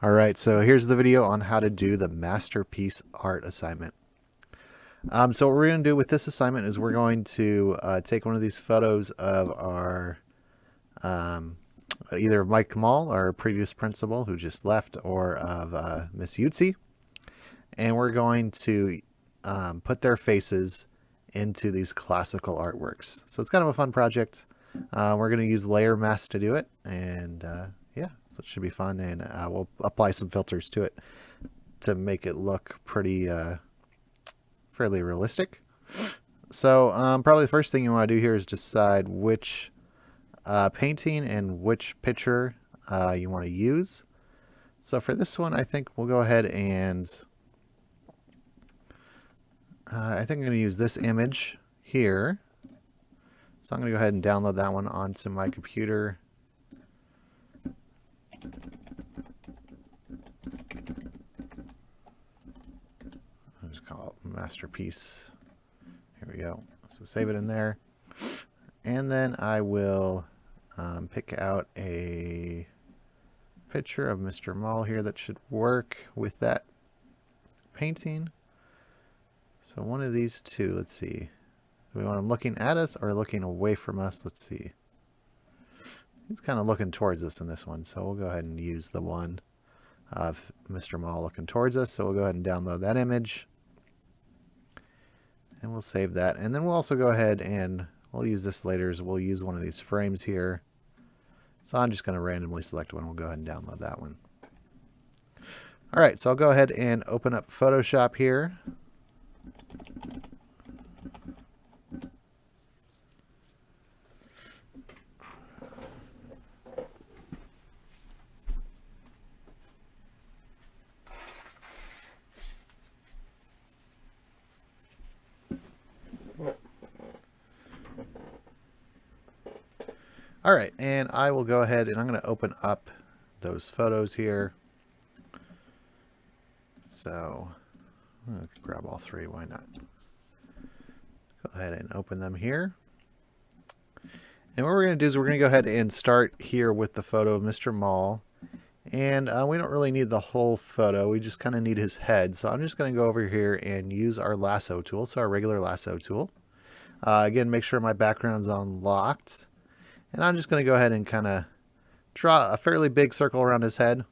Alright, so here's the video on how to do the masterpiece art assignment. So what we're going to do with this assignment is we're going to take one of these photos of our either of Mike Kamal, our previous principal who just left, or of Miss Yutzi, and we're going to put their faces into these classical artworks. So it's kind of a fun project. We're going to use layer mask to do it, and yeah, so it should be fun, and we'll apply some filters to it to make it look pretty fairly realistic. So probably the first thing you want to do here is decide which painting and which picture you want to use. So for this one, I think we'll go ahead and I think I'm going to use this image here. So I'm going to go ahead and download that one onto my computer. I'll just call it masterpiece. Here we go. So save it in there. And then I will pick out a picture of Mr. Mall here that should work with that painting. So one of these two, let's see. Do we want him looking at us or looking away from us? Let's see. He's kind of looking towards us in this one, so we'll go ahead and use the one of Mr. Mall looking towards us. So we'll go ahead and download that image. And we'll save that. And then we'll also go ahead and we'll use this later. So we'll use one of these frames here. So I'm just going to randomly select one. We'll go ahead and download that one. All right, so I'll go ahead and open up Photoshop here. All right, and I will go ahead and I'm going to open up those photos here. So I'll grab all three, why not? Go ahead and open them here. And what we're going to do is we're going to go ahead and start here with the photo of Mr. Mall. And we don't really need the whole photo, we just kind of need his head. So I'm just going to go over here and use our lasso tool, so our regular lasso tool. Again, make sure my background's unlocked. And I'm just going to go ahead and kind of draw a fairly big circle around his head,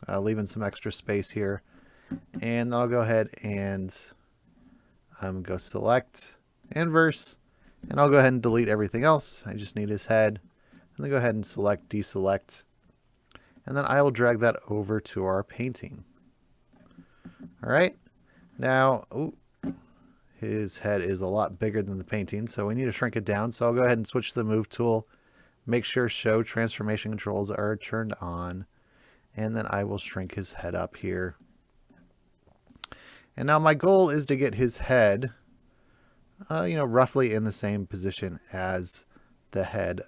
leaving some extra space here. And then I'll go ahead and go select inverse, and I'll go ahead and delete everything else. I just need his head. And then go ahead and select deselect. And then I will drag that over to our painting. All right. Now, his head is a lot bigger than the painting, so we need to shrink it down. So I'll go ahead and switch to the move tool. Make sure show transformation controls are turned on. And then I will shrink his head up here. And now my goal is to get his head, roughly in the same position as the head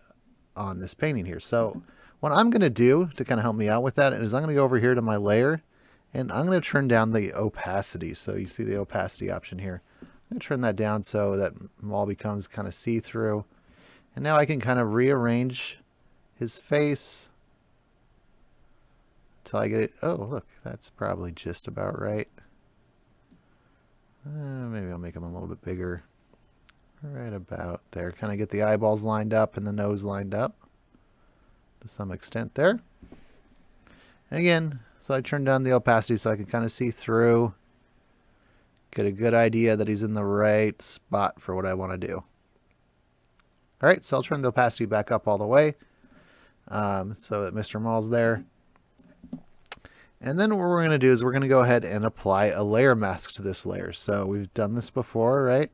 on this painting here. So what I'm going to do to kind of help me out with that is I'm going to go over here to my layer and I'm going to turn down the opacity. So you see the opacity option here. I'm going to turn that down so that Mall becomes kind of see-through. And now I can kind of rearrange his face until I get it. Oh, look, that's probably just about right. Maybe I'll make him a little bit bigger. Right about there. Kind of get the eyeballs lined up and the nose lined up to some extent there. And again, so I turn down the opacity so I can kind of see through. Get a good idea that he's in the right spot for what I want to do. All right, so I'll turn the opacity back up all the way so that Mr. Mall's there. And then what we're going to do is we're going to go ahead and apply a layer mask to this layer. So we've done this before, right?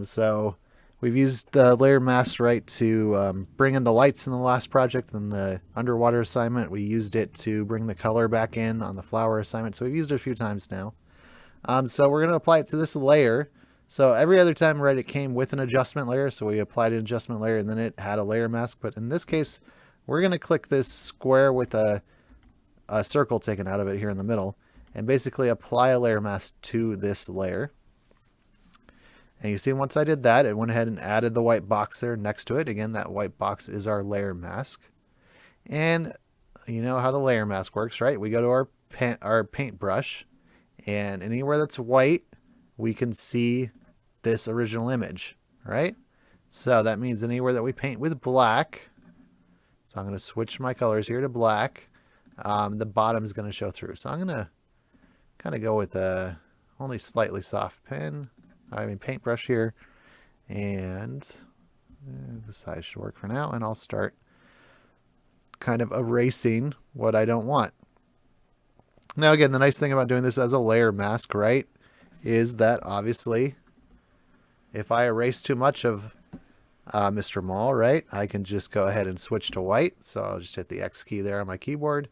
So we've used the layer mask, right, to bring in the lights in the last project and the underwater assignment. We used it to bring the color back in on the flower assignment. So we've used it a few times now. So we're going to apply it to this layer. So every other time, right, it came with an adjustment layer. So we applied an adjustment layer and then it had a layer mask. But in this case, we're going to click this square with a circle taken out of it here in the middle and basically apply a layer mask to this layer. And you see, once I did that, it went ahead and added the white box there next to it. Again, that white box is our layer mask. And you know how the layer mask works, right? We go to our paintbrush, and anywhere that's white, we can see this original image, right? So that means anywhere that we paint with black, so I'm going to switch my colors here to black, the bottom is going to show through. So I'm going to kind of go with a only slightly soft paintbrush here, and the size should work for now, and I'll start kind of erasing what I don't want. Now again, the nice thing about doing this as a layer mask, right, is that obviously if I erase too much of Mr. Mall, right, I can just go ahead and switch to white. So I'll just hit the X key there on my keyboard,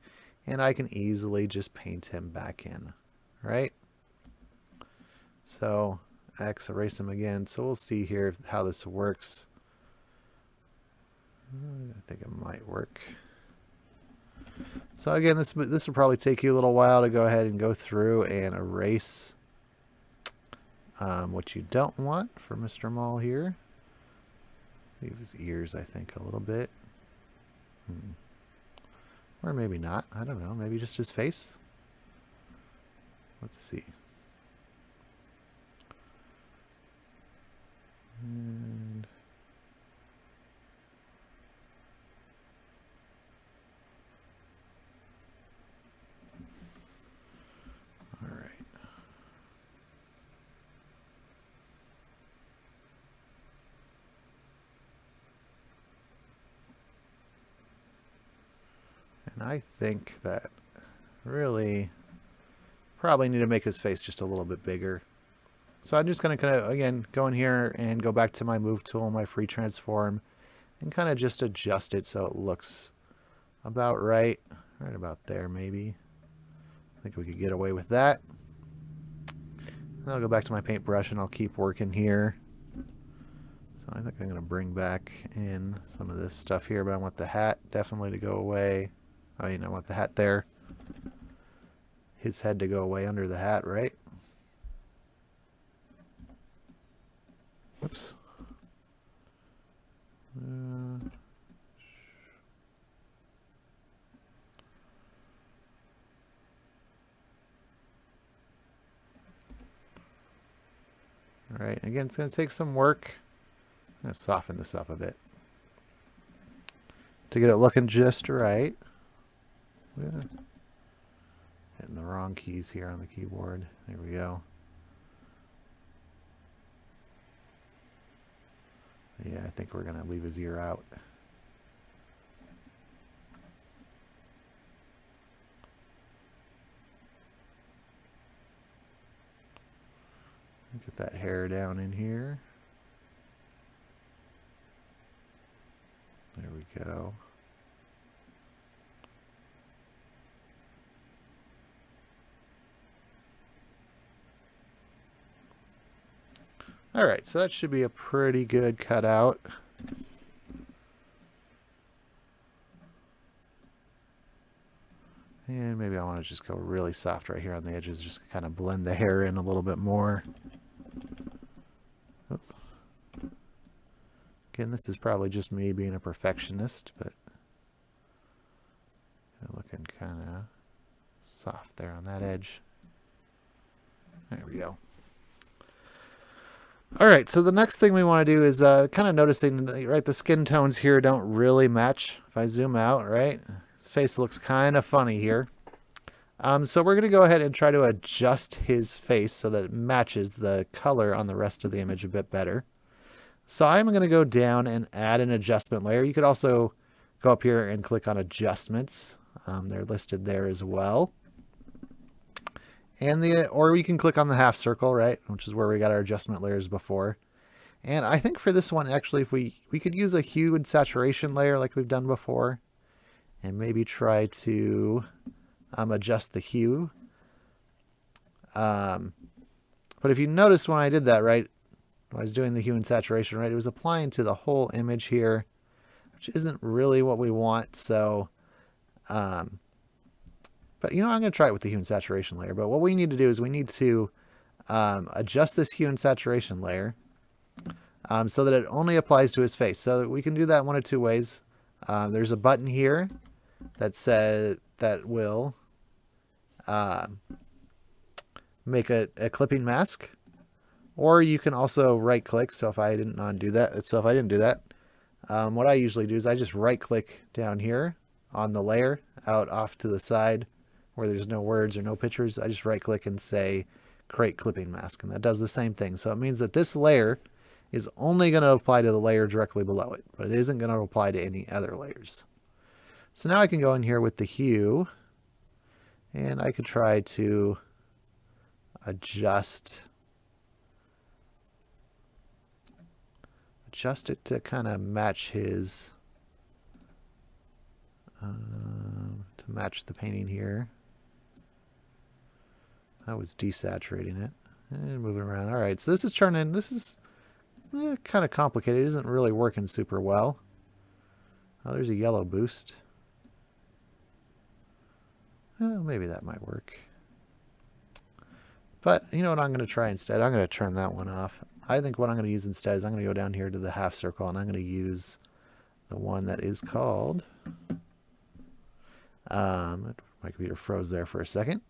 and I can easily just paint him back in, right? So X, erase him again. So we'll see here how this works. I think it might work. So again, this will probably take you a little while to go ahead and go through and erase what you don't want for Mr. Mall here. Leave his ears, I think, a little bit. Or maybe not. I don't know. Maybe just his face. Let's see. And all right. And I think that really probably need to make his face just a little bit bigger. So I'm just going to kind of, again, go in here and go back to my move tool, my free transform, and kind of just adjust it so it looks about right about there maybe. I think we could get away with that. And I'll go back to my paintbrush and I'll keep working here. So I think I'm going to bring back in some of this stuff here, but I want the hat definitely to go away. I mean, I want the hat there. His head to go away under the hat, right? Whoops. All right, again, it's going to take some work. I'm going to soften this up a bit to get it looking just right. Yeah. Hitting the wrong keys here on the keyboard. There we go. Yeah, I think we're going to leave his ear out. Get that hair down in here. There we go. All right, so that should be a pretty good cutout. And maybe I want to just go really soft right here on the edges, just kind of blend the hair in a little bit more. Oop. Again, this is probably just me being a perfectionist, but looking kind of soft there on that edge. There we go. All right, so the next thing we want to do is kind of noticing, right, the skin tones here don't really match. If I zoom out, right, his face looks kind of funny here. So we're going to go ahead and try to adjust his face so that it matches the color on the rest of the image a bit better. So I'm going to go down and add an adjustment layer. You could also go up here and click on adjustments. They're listed there as well. And or we can click on the half circle, right, which is where we got our adjustment layers before. And I think for this one, actually, if we could use a hue and saturation layer like we've done before, and maybe try to adjust the hue. But if you notice when I did that, right, when I was doing the hue and saturation, right, it was applying to the whole image here, which isn't really what we want. So, but, you know, I'm going to try it with the hue and saturation layer. But what we need to do is we need to adjust this hue and saturation layer so that it only applies to his face. So we can do that one of two ways. There's a button here that will make a clipping mask. Or you can also right click. So if I didn't undo that, so if I didn't do that, what I usually do is I just right click down here on the layer out off to the side where there's no words or no pictures. I just right click and say create clipping mask, and that does the same thing. So it means that this layer is only going to apply to the layer directly below it, but it isn't going to apply to any other layers. So now I can go in here with the hue, and I could try to adjust it to kind of match his, to match the painting here. I was desaturating it and moving around. All right, so this is turning, this is kind of complicated. It isn't really working super well. Oh, there's a yellow boost. Maybe that might work. But you know what I'm going to try instead? I'm going to turn that one off. I think what I'm going to use instead is I'm going to go down here to the half circle, and I'm going to use the one that is called, my computer froze there for a second.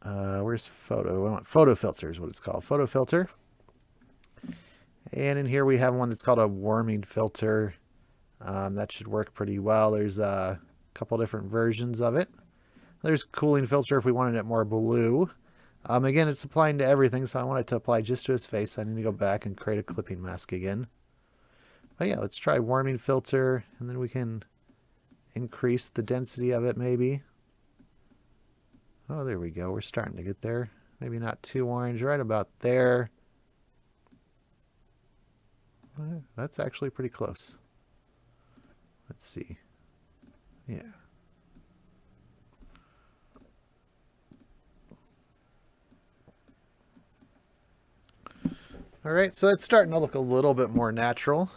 Where's photo? I want photo filter is what it's called. Photo filter. And in here we have one that's called a warming filter. That should work pretty well. There's a couple different versions of it. There's cooling filter if we wanted it more blue. Again, it's applying to everything, so I want it to apply just to his face. I need to go back and create a clipping mask again. But yeah, let's try warming filter, and then we can increase the density of it maybe. Oh, there we go. We're starting to get there. Maybe not too orange, right about there. That's actually pretty close. Let's see. Yeah. All right, so that's starting to look a little bit more natural.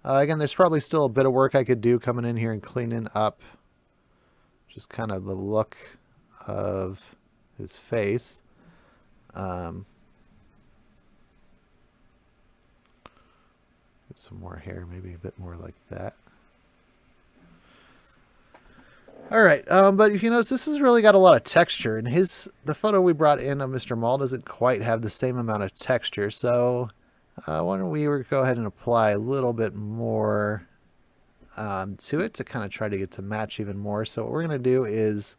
Again, there's probably still a bit of work I could do coming in here and cleaning up just kind of the look of his face. Get some more hair, maybe a bit more like that. All right, but if you notice, this has really got a lot of texture, and the photo we brought in of Mr. Mall doesn't quite have the same amount of texture, so why don't we go ahead and apply a little bit more to it to kind of try to get to match even more. So what we're going to do is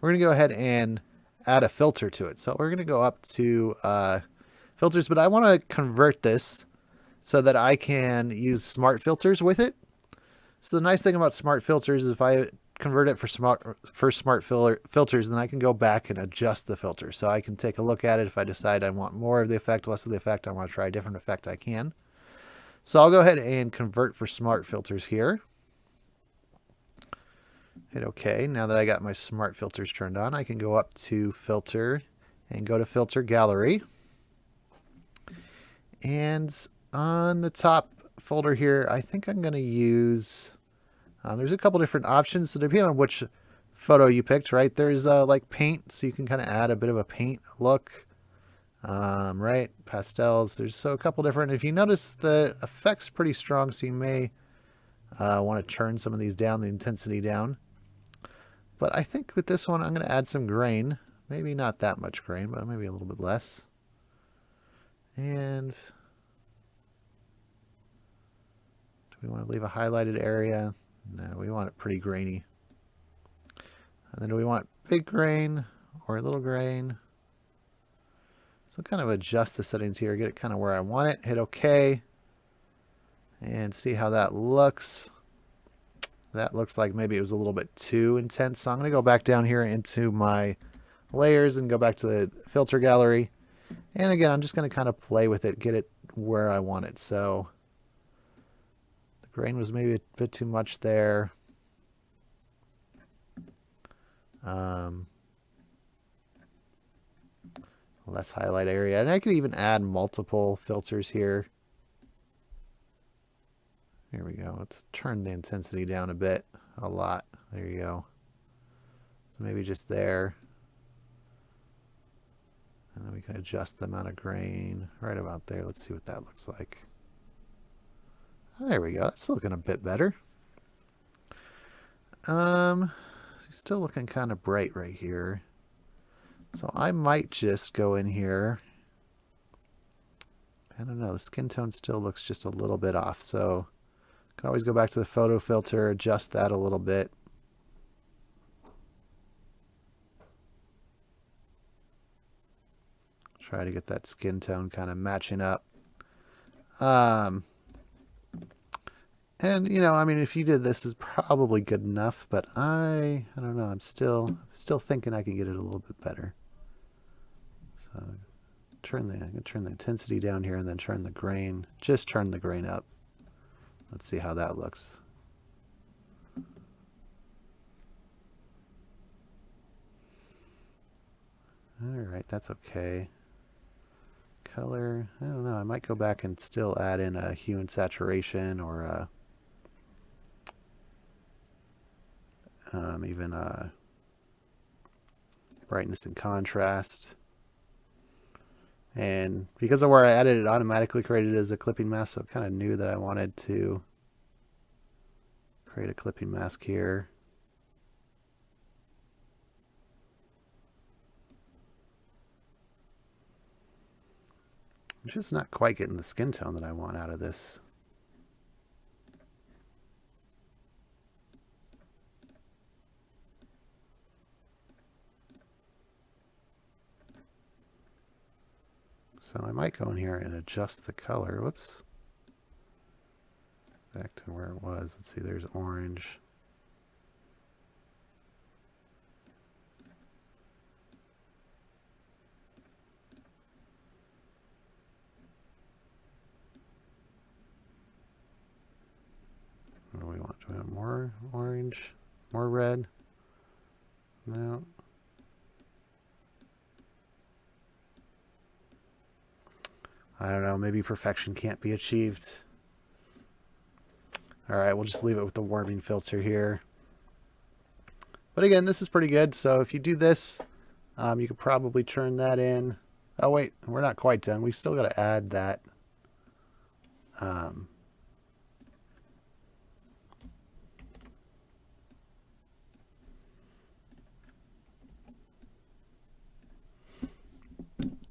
we're going to go ahead and add a filter to it. So we're going to go up to filters, but I want to convert this so that I can use smart filters with it. So the nice thing about smart filters is if I convert it for smart filters, then I can go back and adjust the filter. So I can take a look at it. If I decide I want more of the effect, less of the effect, I want to try a different effect, I can. So I'll go ahead and convert for smart filters here. Hit OK. Now that I got my smart filters turned on, I can go up to filter and go to filter gallery. And on the top folder here, I think I'm going to use, there's a couple different options. So depending on which photo you picked, right, there's like paint. So you can kind of add a bit of a paint look, right? Pastels. There's a couple different. If you notice, the effect's pretty strong. So you may want to turn some of these down, the intensity down. But I think with this one, I'm going to add some grain. Maybe not that much grain, but maybe a little bit less. And do we want to leave a highlighted area? No, we want it pretty grainy. And then do we want big grain or little grain? So kind of adjust the settings here, get it kind of where I want it, hit OK, and see how that looks. That looks like maybe it was a little bit too intense. So I'm going to go back down here into my layers and go back to the filter gallery. And again, I'm just going to kind of play with it, get it where I want it. So the grain was maybe a bit too much there. Less highlight area. And I could even add multiple filters here. Here we go. Let's turn the intensity down a bit. A lot. There you go. So maybe just there. And then we can adjust the amount of grain right about there. Let's see what that looks like. There we go. That's looking a bit better. Still looking kind of bright right here. So I might just go in here. I don't know. The skin tone still looks just a little bit off. So I can always go back to the photo filter, adjust that a little bit. Try to get that skin tone kind of matching up. And, you know, I mean, if you did this, is probably good enough, but I don't know. I'm still thinking I can get it a little bit better. So I'm gonna turn the intensity down here and then turn the grain, just turn the grain up. Let's see how that looks. All right, that's okay. Color, I don't know. I might go back and still add in a hue and saturation, or even brightness and contrast. And because of where I added it, automatically created it as a clipping mask, so I kind of knew that I wanted to create a clipping mask here. I'm just not quite getting the skin tone that I want out of this. So I might go in here and adjust the color. Whoops. Back to where it was. Let's see, there's orange. What do we want? Do we want more orange? More red? No. I don't know, maybe perfection can't be achieved. All right, we'll just leave it with the warming filter here. But again, this is pretty good. So if you do this, you could probably turn that in. Oh wait, we're not quite done. We've still got to add that.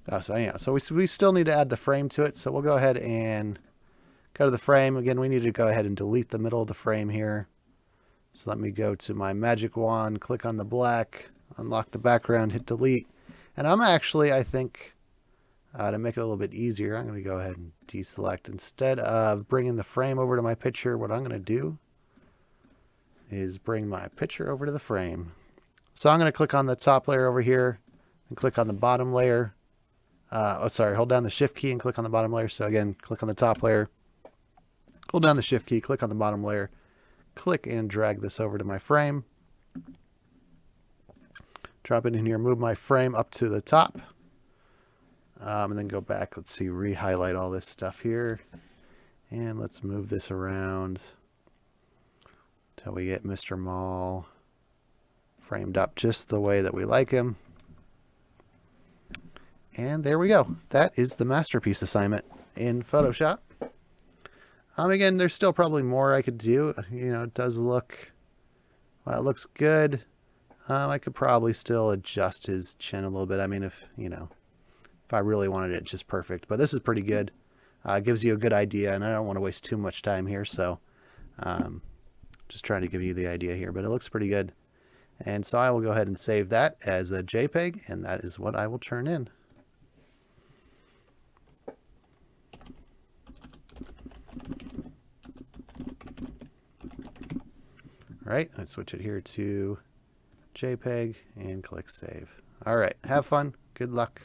Oh, so yeah, so we still need to add the frame to it. So we'll go ahead and go to the frame. Again, we need to go ahead and delete the middle of the frame here. So let me go to my magic wand, click on the black, unlock the background, hit delete. And I'm actually, I think, to make it a little bit easier, I'm going to go ahead and deselect. Instead of bringing the frame over to my picture, what I'm going to do is bring my picture over to the frame. So I'm going to click on the top layer over here and click on the bottom layer. Hold down the shift key and click on the bottom layer. So again, click on the top layer, hold down the shift key, click on the bottom layer, click and drag this over to my frame. Drop it in here, move my frame up to the top, and then go back. Let's see, re-highlight all this stuff here. And let's move this around until we get Mr. Mall framed up just the way that we like him. And there we go. That is the masterpiece assignment in Photoshop. Again, there's still probably more I could do. You know, it does look, well, it looks good. I could probably still adjust his chin a little bit. I mean, if I really wanted it just perfect, but this is pretty good. Gives you a good idea, and I don't want to waste too much time here, so just trying to give you the idea here, but it looks pretty good. And so I will go ahead and save that as a JPEG, and that is what I will turn in. All right, let's switch it here to JPEG and click save. All right, have fun. Good luck.